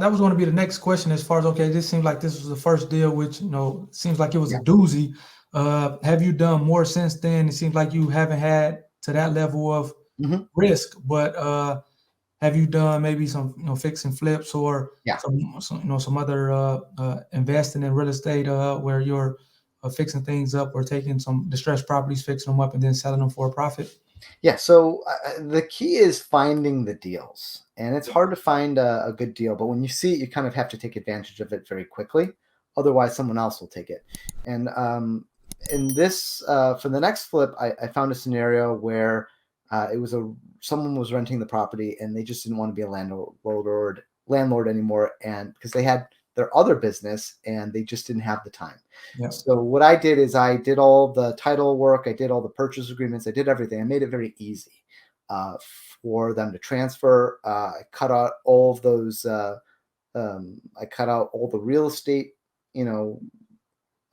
that was going to be the next question as far as, okay, this seems like this was the first deal, which, seems like it was a Yeah. doozy. Have you done more since then? It seems like you haven't had to that level of Hmm. risk, but have you done maybe some, fix and flips or Yeah. some other investing in real estate where you're fixing things up or taking some distressed properties, fixing them up, and then selling them for a profit? Yeah. So the key is finding the deals, and it's hard to find a good deal. But when you see it, you kind of have to take advantage of it very quickly. Otherwise, someone else will take it. And in this, for the next flip, I found a scenario where it was someone was renting the property, and they just didn't want to be a landlord anymore, and because they had their other business, and they just didn't have the time. Yeah. So what I did is I did all the title work, I did all the purchase agreements, I did everything. I made it very easy uh, for them to transfer. I cut out all of those. I cut out all the real estate, you know,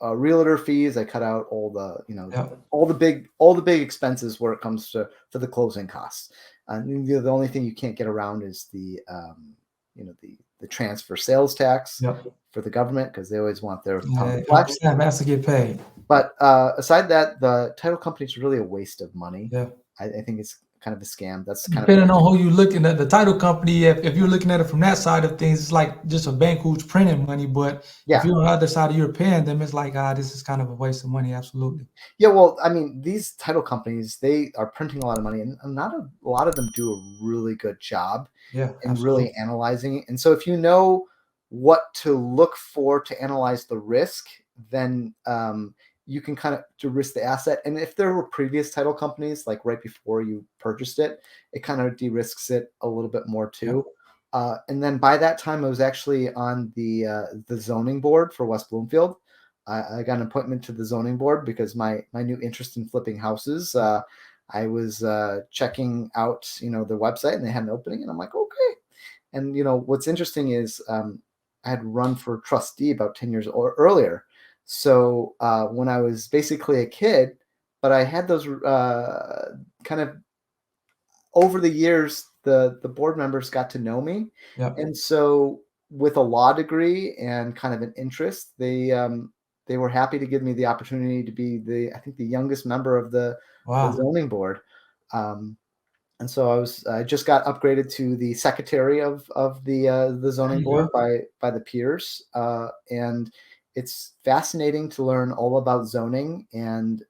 realtor fees. I cut out all the, Yeah. all the big expenses where it comes to for the closing costs. The only thing you can't get around is the transfer sales tax Yeah. for the government because they always want their pound Yeah. of flesh. Has to get paid. But aside that, the title company is really a waste of money. Yeah. I think it's kind of a scam. That's kind of Depending on who you're looking at, the title company, if you're looking at it from that side of things, it's like just a bank who's printing money. But if yeah. you're on the other side of you're paying them, it's like, this is kind of a waste of money. Absolutely. Yeah, well, I mean, these title companies, they are printing a lot of money, and not a lot of them do a really good job Yeah, in really absolutely. analyzing it. And so if you know what to look for to analyze the risk, then you can kind of de-risk the asset. And if there were previous title companies, like right before you purchased it, it kind of de-risks it a little bit more Yeah. too. And then by that time, I was actually on the zoning board for West Bloomfield. I got an appointment to the zoning board because my new interest in flipping houses. I was checking out, the website, and they had an opening, and I'm like, okay. And what's interesting is I had run for trustee about 10 years earlier. So when I was basically a kid, but I had those kind of over the years, the board members got to know me, Yeah. and so with a law degree and kind of an interest, they were happy to give me the opportunity to be I think the youngest member of the Wow. zoning board. Um, and so I just got upgraded to the secretary of the There zoning you board go. by the peers, and it's fascinating to learn all about zoning, and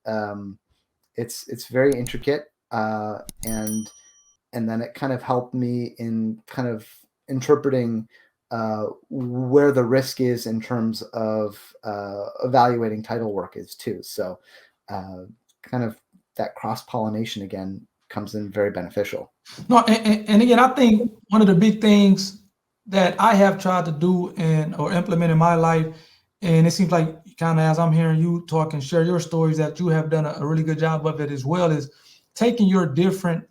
it's very intricate, and then it kind of helped me in kind of interpreting where the risk is in terms of evaluating title work is too. So uh, kind of that cross pollination again comes in very beneficial. No, and again, I think one of the big things that I have tried to do and or implement in my life, and it seems like kind of as I'm hearing you talk and share your stories, that you have done a really good job of it as well, is taking your different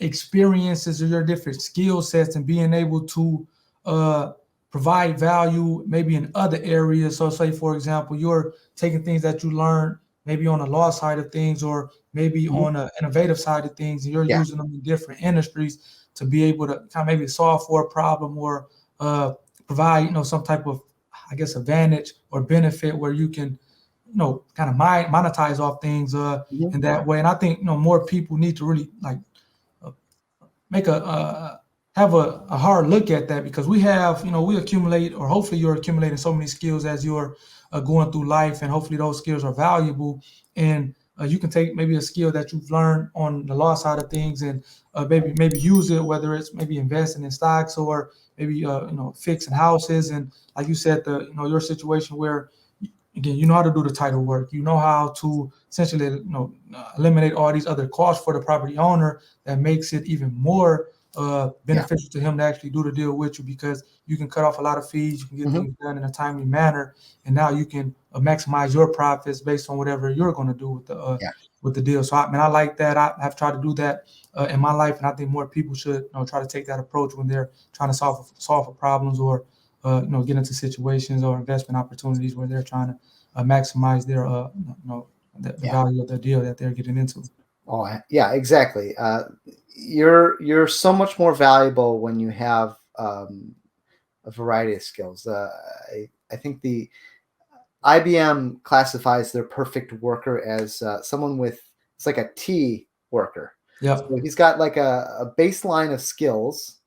experiences or your different skill sets and being able to uh, provide value maybe in other areas. So, say for example, you're taking things that you learned maybe on the law side of things or maybe Mhm. on the innovative side of things, and you're Yeah. using them in different industries to be able to kind of maybe solve for a problem or uh, provide, some type of, I guess, advantage or benefit where you can, kind of monetize off things Mhm. in that way. And I think, more people need to really like uh, make have a hard look at that because we have, we accumulate, or hopefully you're accumulating so many skills as you're going through life, and hopefully those skills are valuable. And you can take maybe a skill that you've learned on the law side of things and maybe use it, whether it's maybe investing in stocks or maybe fixing houses. And like you said, your situation where again, you know how to do the title work, you know how to essentially eliminate all these other costs for the property owner, that makes it even more Yeah. beneficial to him to actually do the deal with you because you can cut off a lot of fees, you can get Mhm. things done in a timely manner, and now you can maximize your profits based on whatever you're going to do Yeah. with the deal. So I like that. I've tried to do that in my life, and I think more people should try to take that approach when they're trying to solve for problems or get into situations or investment opportunities where they're trying to maximize their the Yeah. value of the deal that they're getting into. Oh, yeah, exactly. You're so much more valuable when you have a variety of skills. I think the IBM classifies their perfect worker as someone with, it's like a T worker. Yep. So he's got like a baseline of skills,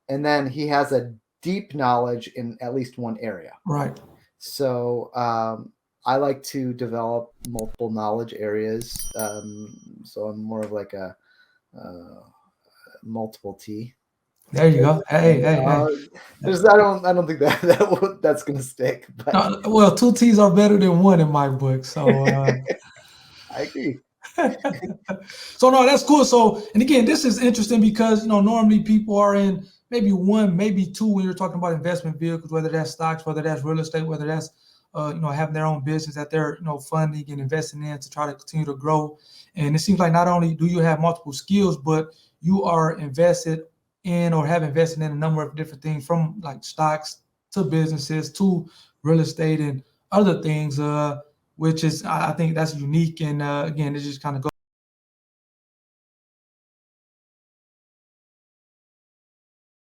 and then he has a deep knowledge in at least one area. Right. So I like to develop multiple knowledge areas. So I'm more of like a multiple T. There you go. Hey, hey, hey. I don't think that's gonna stick. But well, two T's are better than one in my book. So I agree. So no, that's cool. So, and again, this is interesting because normally people are in maybe one, maybe two when you're talking about investment vehicles, whether that's stocks, whether that's real estate, whether that's having their own business that they're funding and investing in to try to continue to grow. And it seems like not only do you have multiple skills, but you are invested in or have invested in a number of different things, from like stocks to businesses to real estate and other things, which is, I think that's unique. And again, it just kind of goes